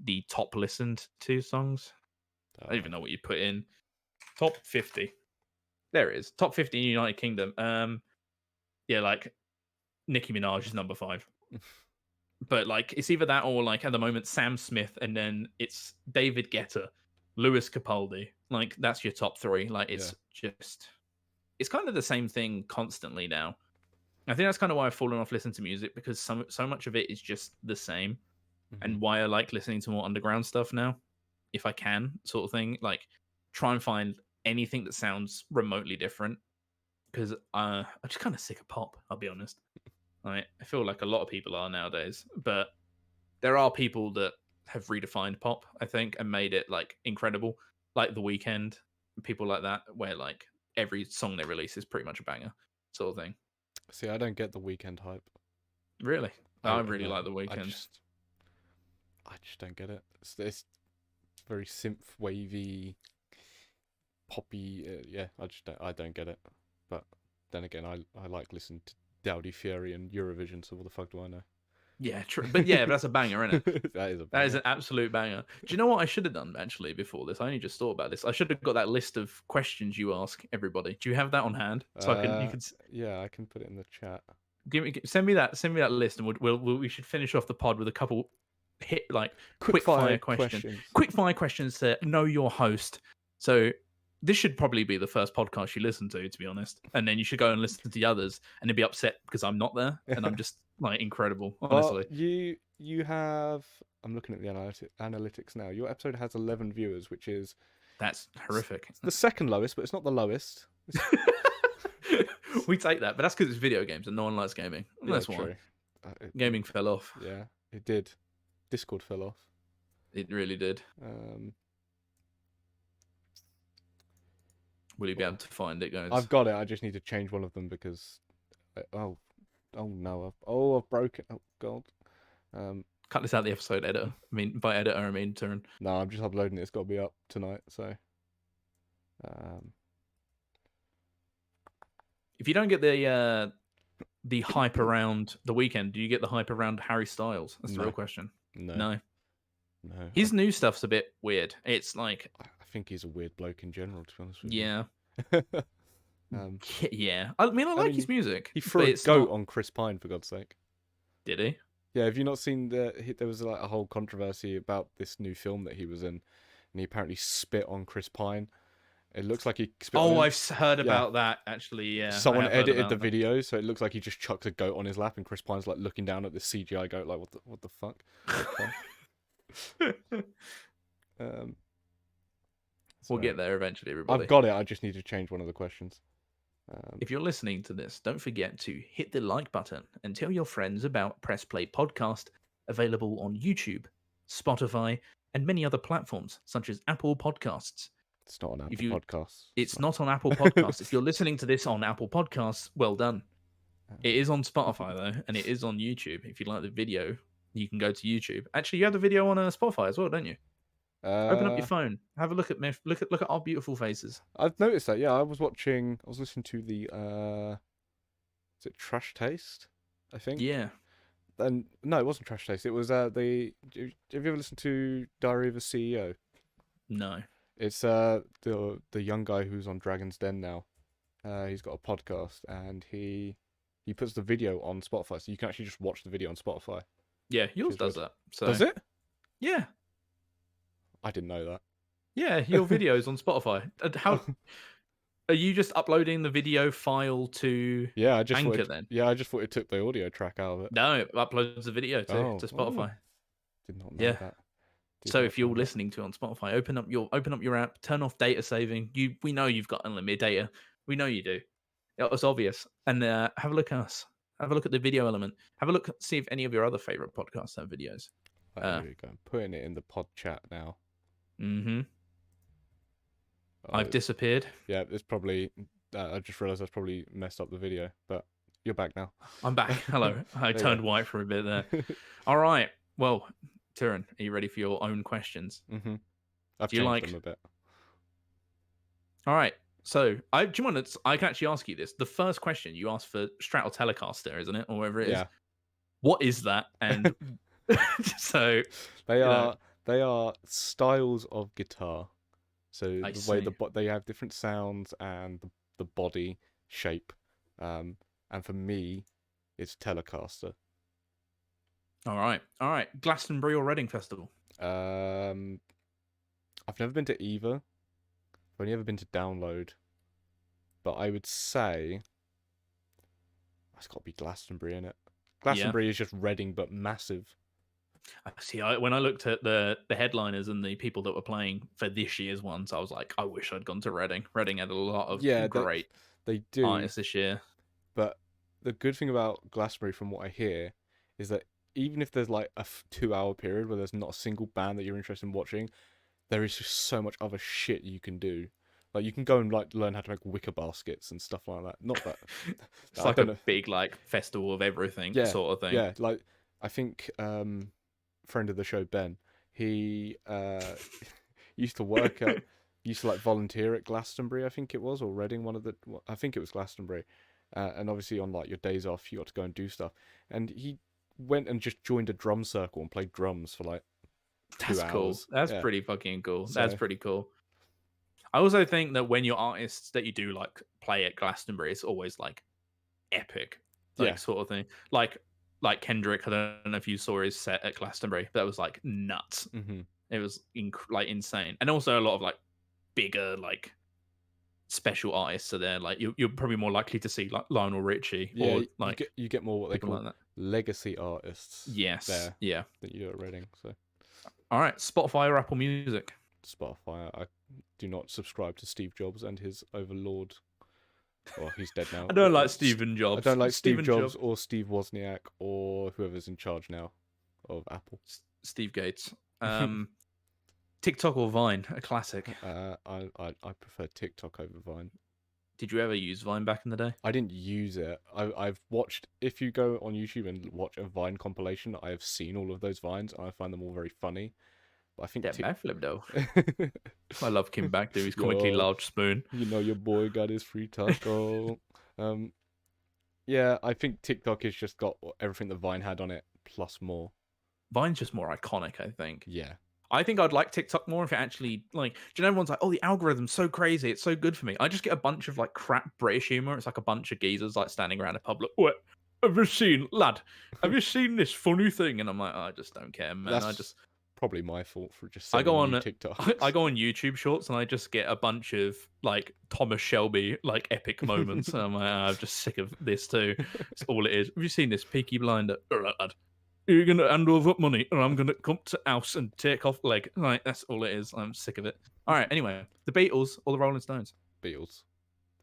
the top listened to songs. I don't even know what you put in. Top 50. There it is. Top 50 in United Kingdom. Yeah, like Nicki Minaj is number 5. But like it's either that or like at the moment Sam Smith and then it's David Guetta, Lewis Capaldi. Like that's your top 3. Like Yeah. it's kind of the same thing constantly now. I think that's kind of why I've fallen off listening to music because so much of it is just the same, Hmm. and why I like listening to more underground stuff now, if I can, sort of thing. Like try and find anything that sounds remotely different because I'm just kind of sick of pop. I'll be honest. I feel like a lot of people are nowadays, but there are people that have redefined pop, I think, and made it like incredible, like The Weeknd, people like that, where like every song they release is pretty much a banger, sort of thing. See, I don't get the weekend hype. Really, I really No, like The I Weeknd. just I just don't get it. It's very synth wavy, poppy. Yeah, I don't get it. But then again, I like listening to Dowdy Fury and Eurovision. So what the fuck do I know? Yeah, true. But yeah, that's a banger, isn't it? That is a That is banger. an absolute banger. Do you know what I should have done actually before this? I only just thought about this. I should have got that list of questions you ask everybody. Do you have that on hand? So you Uh, can yeah, I can put it in the chat. send me that list, and we should finish off the pod with a couple hit like Quick quick fire fire questions. to know your host. So this should probably be the first podcast you listen to be honest, and then you should go and listen to the others, and then be upset because I'm not there, and I'm just like incredible, Well, honestly. you have. I'm looking at the analytics now. Your episode has 11 viewers, which is That's horrific. the second lowest, but it's not the lowest. We take that, but that's because it's video games and no one likes gaming. Yeah, That's why true. gaming fell off. Yeah, it did. Discord fell off. It really did. Will you be able to find it, guys? I've got it. I just need to change one of them because. Oh no! I've broken. Oh god. Cut this out the episode editor. I mean, by editor, I mean turn. No, I'm just uploading it. It's got to be up tonight. So. If you don't get the hype around the weekend, do you get the hype around Harry Styles? That's the No. real question. No. No. No. His new stuff's a bit weird. It's like I think he's a weird bloke in general, to be honest with you. yeah. Yeah. Yeah. I mean, I like his music. He threw a goat on Chris Pine, for God's sake. Did he? Yeah, have you not seen there was like a whole controversy about this new film that he was in, and he apparently spit on Chris Pine. It looks like he spit on him. I've heard about that actually. Yeah. Someone edited the video, so it looks like he just chucks a goat on his lap, and Chris Pine's like looking down at this CGI goat, like what the fuck? We'll get there eventually, everybody. I've got it. I just need to change one of the questions. If you're listening to this, don't forget to hit the like button and tell your friends about Press Play Podcast, available on YouTube, Spotify, and many other platforms such as Apple Podcasts. It's not on Apple Podcasts. It's not on Apple Podcasts. If you're listening to this on Apple Podcasts, well done. It is on Spotify though, and it is on YouTube. If you like the video, you can go to YouTube. Actually, you have the video on Spotify as well, don't you? Open up your phone. Have a look at me. Look at our beautiful faces. I've noticed that. Yeah, I was listening to the. Is it Trash Taste? I think. Yeah. And no, it wasn't Trash Taste. It was Have you ever listened to Diary of a CEO? No. It's the young guy who's on Dragon's Den now. He's got a podcast and he puts the video on Spotify, so you can actually just watch the video on Spotify. Yeah, yours does that. So. Does it? Yeah. I didn't know that. Yeah, your video's on Spotify. How are you just uploading the video file to Anchor then? Yeah, I just thought it took the audio track out of it. No, it uploads the video to Spotify. Did not know that. So if you're listening to it on Spotify, open up your app, turn off data saving. We know you've got unlimited data. We know you do. It's obvious. And have a look at us. Have a look at the video element. Have a look, see if any of your other favorite podcasts have videos. There you go. I'm putting it in the pod chat now. Mm-hmm. I've disappeared. Yeah, it's probably. I just realised I've probably messed up the video, but you're back now. I'm back. Hello. I turned white for a bit there. All right. Well, Turin, are you ready for your own questions? Mm-hmm. I've changed them a bit. All right. So, I can actually ask you this. The first question you asked for Strato Telecaster, isn't it? Or whatever it is. Yeah. What is that? And so they are styles of guitar. So way they have different sounds and the body shape. And for me, it's Telecaster. All right. Glastonbury or Reading Festival? I've never been to either. I've only ever been to Download. But I would say it's got to be Glastonbury, innit? Glastonbury is just Reading, but massive. See, when I looked at the headliners and the people that were playing for this year's ones, I was like, I wish I'd gone to Reading. Reading had a lot of great they do artists this year. But the good thing about Glastonbury, from what I hear, is that even if there's like a 2-hour period where there's not a single band that you're interested in watching, there is just so much other shit you can do. Like you can go and like learn how to make wicker baskets and stuff like that. Not that it's like a big like festival of everything sort of thing. Yeah, like I think friend of the show Ben, he used to work at used to like volunteer at Glastonbury, I think it was, or Reading, I think it was Glastonbury. And obviously on like your days off you got to go and do stuff. And he went and just joined a drum circle and played drums for like 2 That's cool. hours. That's Yeah. pretty fucking cool. That's So pretty cool. I also think that when you're artists that you do like play at Glastonbury, it's always like epic, yeah. like sort of thing. Like Kendrick. I don't know if you saw his set at Glastonbury, but that was like nuts. Hmm. It was like insane, and also a lot of like bigger like special artists are there. Like you're probably more likely to see like Lionel Richie Yeah, or like you get more what they people call like that. legacy artists Yes, there yeah. that you do at Reading. So All right, Spotify or Apple Music. Spotify, I do not subscribe to Steve Jobs and his overlord. Well, he's dead now. I don't like Stephen I Jobs. don't like Steve Stephen Jobs Jobs. or Steve Wozniak or whoever's in charge now of Apple. Steve Gates. TikTok or Vine, a classic. I prefer TikTok over Vine. Did you ever use Vine back in the day? I didn't use it. I've watched. If you go on YouTube and watch a Vine compilation, I have seen all of those Vines and I find them all very funny. But I think That backflip though. I I love Kim Back, dude. He's comically Yo, large spoon. you know your boy got his free taco. Yeah, I think TikTok has just got everything that Vine had on it plus more. Vine's just more iconic, I think. Yeah. I think I'd like TikTok more if it actually like. Do you know everyone's like, oh, the algorithm's so crazy, it's so good for me. I just get a bunch of like crap British humor. It's like a bunch of geezers like standing around a pub. Like, what have you seen, lad? Have you seen this funny thing? And I'm like, oh, I just don't care, man. That's probably my fault for just I go sending you on TikToks. I go on YouTube Shorts and I just get a bunch of like Thomas Shelby like epic moments. And I'm like, I'm just sick of this too. It's all it is. Have you seen this Peaky Blinder? All right, lad. You're gonna hand over money, or I'm gonna come to house and take off leg. Like that's all it is. I'm sick of it. All right. Anyway, the Beatles or the Rolling Stones. Beatles.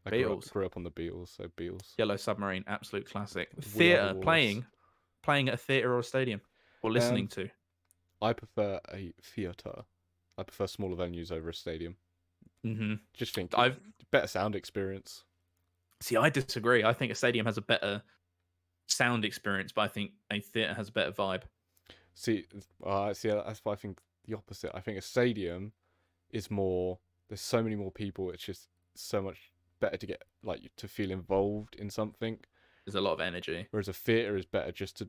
I Beatles. grew up on the Beatles, so Beatles. Yellow Submarine, absolute classic. We Are the Theater, Walrus. playing at a theater or a stadium, or listening to. I prefer a theatre. I prefer smaller venues over a stadium. Mm-hmm. Just think I've better sound experience. See, I disagree. I think a stadium has a better sound experience, but I think a theater has a better vibe. See, that's why I think the opposite. I think a stadium is more. There's so many more people. It's just so much better to get like to feel involved in something. There's a lot of energy. Whereas a theater is better just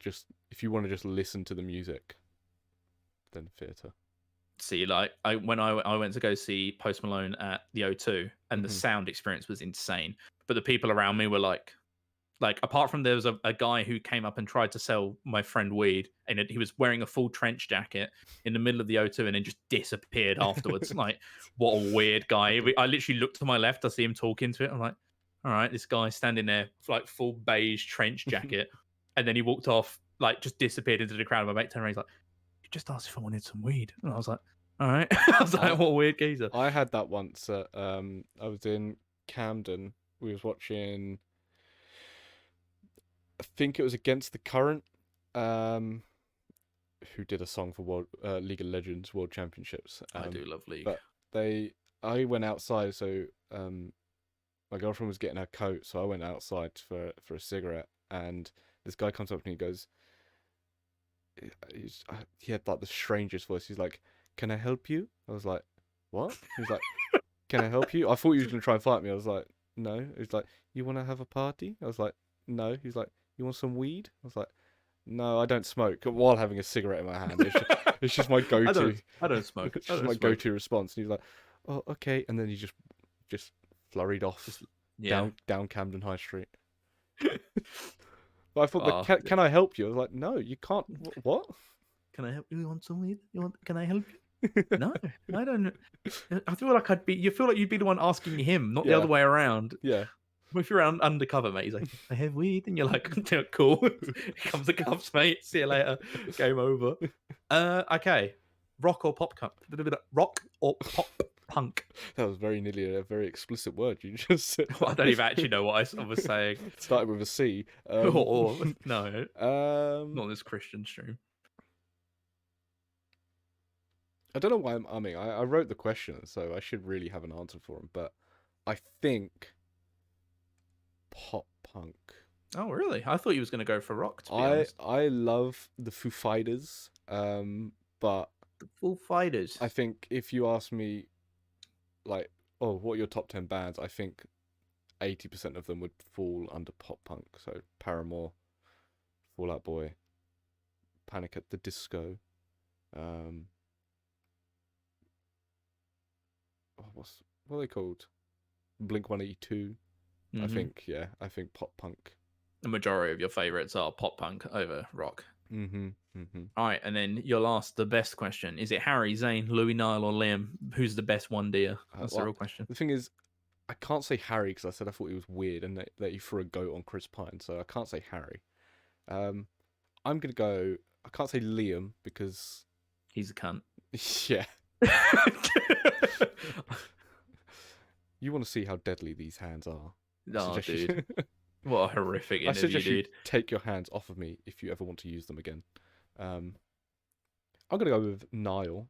if you want to just listen to the music. Than theater. See, like when I went to go see Post Malone at the O2, and the sound experience was insane. But the people around me were like apart from there was a guy who came up and tried to sell my friend weed, and he was wearing a full trench jacket in the middle of the O2 and then just disappeared afterwards. Like, what a weird guy. I literally looked to my left, I see him talking to it. I'm like, all right, this guy standing there, like full beige trench jacket. And then he walked off, like just disappeared into the crowd. My mate turned around, he's like, you just asked if I wanted some weed. And I was like, all right. I was like, what a weird geezer. I had that once at, I was in Camden. We was watching, I think it was Against the Current, who did a song for League of Legends World Championships. I do love League. But I went outside, so my girlfriend was getting her coat, so I went outside for a cigarette, and this guy comes up and he goes, he had like the strangest voice. He's like, "Can I help you?" I was like, "What?" He's like, "Can I help you?" I thought he was gonna try and fight me. I was like, "No." He's like, "You want to have a party?" I was like, "No." He's like, "You want some weed?" I was like, "No, I don't smoke." While having a cigarette in my hand, it's just my go-to. I don't smoke. It's just my go-to response. And he's like, "Oh, okay," and then he just flurried off down Camden High Street. But I thought, can I help you? I was like, no, you can't. What? Can I help you? You want some weed? Can I help you? No, I don't. I feel like you feel like you'd be the one asking him, not the other way around. Yeah. If you're undercover, mate, he's like, I have weed, and you're like, cool. Here comes the cops, mate. See you later. Game over. Okay. Rock or pop punk? That was very nearly a very explicit word you just said. I don't even actually know what I was saying. Started with a C. No, not this Christian stream. I don't know why I'm umming. I wrote the question, so I should really have an answer for him. But I think pop punk. Oh, really? I thought you was going to go for rock, to be honest. I love the Foo Fighters, but the Foo Fighters. I think if you ask me, like, oh, what are your top 10 bands? I think 80% of them would fall under pop punk. So Paramore, Fall Out Boy, Panic at the Disco. What are they called? Blink 182. I think pop punk. The majority of your favorites are pop punk over rock. Mm-hmm. All right, and then your last, the best question: is it Harry, Zayn, Louis, Niall, or Liam? Who's the best one, dear? That's the real question. The thing is, I can't say Harry because I said I thought he was weird and that he threw a goat on Chris Pine, so I can't say Harry. I'm gonna go. I can't say Liam because he's a cunt. Yeah. You want to see how deadly these hands are? Oh, dude. What a horrific interview, I suggest dude. you take your hands off of me if you ever want to use them again. I'm going to go with Niall.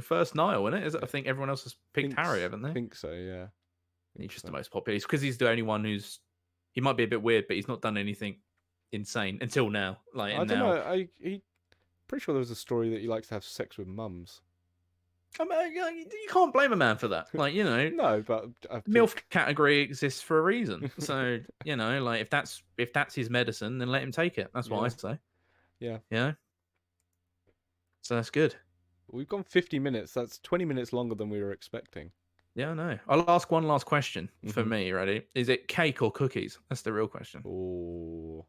First Niall, isn't it? I think everyone else has picked Harry, haven't they? I think so, yeah. He's just the most popular. It's because he's the only one who's... He might be a bit weird, but he's not done anything insane until now. Like, I don't know. He pretty sure there was a story that he likes to have sex with mums. I mean, you can't blame a man for that. Like, you know, no, but MILF category exists for a reason. So, you know, like if that's his medicine, then let him take it. That's what I say. Yeah. Yeah. So that's good. We've gone 50 minutes. That's 20 minutes longer than we were expecting. Yeah, I know. I'll ask one last question for me. Ready? Is it cake or cookies? That's the real question. Oh.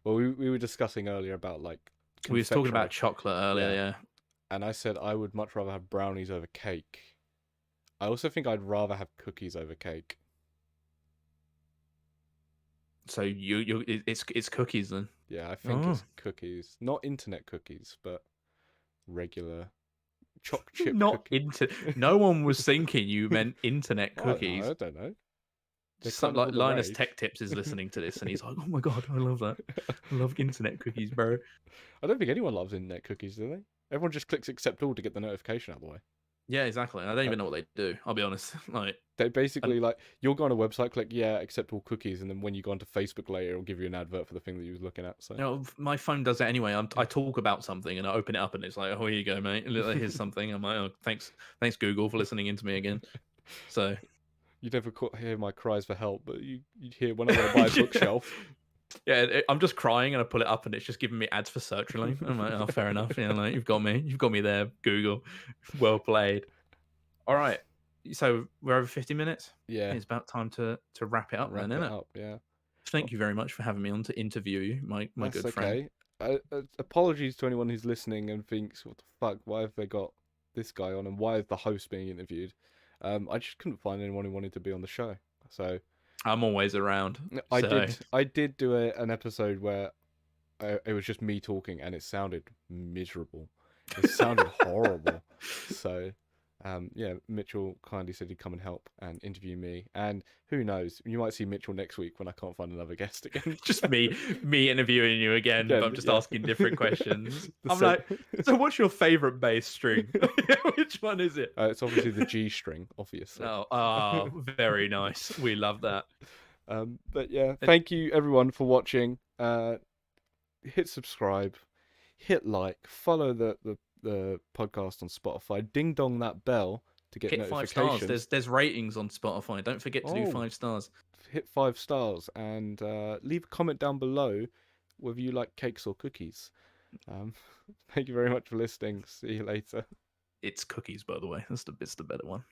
Well, we were discussing earlier about like. We was talking about chocolate earlier, yeah. And I said I would much rather have brownies over cake. I also think I'd rather have cookies over cake. So it's cookies then? Yeah, I think it's cookies. Not internet cookies, but regular choc chip cookies. No one was thinking you meant internet cookies. I don't know. Like Linus Tech Tips is listening to this and he's like, oh my god, I love that. I love internet cookies, bro. I don't think anyone loves internet cookies, do they? Everyone just clicks accept all to get the notification out of the way. Yeah, exactly. I don't even know what they do. I'll be honest. Like they basically like you'll go on a website, click accept all cookies, and then when you go onto Facebook later, it'll give you an advert for the thing that you was looking at. So you know, my phone does that anyway. I talk about something and I open it up and it's like, oh, here you go, mate. Here's something. I'm like, oh, thanks Google for listening in to me again. So you never hear my cries for help, but you hear when I go buy a bookshelf. Yeah, I'm just crying and I pull it up and it's just giving me ads for sertraline. I'm like, oh, fair enough. Yeah, like, you've got me there, Google. Well played. All right, so we're over 50 minutes. Yeah, it's about time to wrap it up. Then, isn't it? Yeah. Thank you very much for having me on to interview you, my good friend. Apologies to anyone who's listening and thinks, what the fuck? Why have they got this guy on, and why is the host being interviewed? I just couldn't find anyone who wanted to be on the show, so. I'm always around. I did do an episode where it was just me talking and it sounded miserable. It sounded horrible. So, Mitchell kindly said he'd come and help and interview me. And who knows, you might see Mitchell next week when I can't find another guest again. Just me interviewing you again, but I'm just asking different questions. I'm like, so what's your favorite bass string? Which one is it? It's obviously the G string, obviously. Oh, very nice. We love that. But yeah, thank you everyone for watching. Hit subscribe, hit like, follow the podcast on Spotify, ding dong that bell to get notifications. 5 stars. There's ratings on Spotify. Don't forget to do 5 stars. Hit 5 stars and leave a comment down below whether you like cakes or cookies. Thank you very much for listening. See you later. It's cookies, by the way. That's the better one.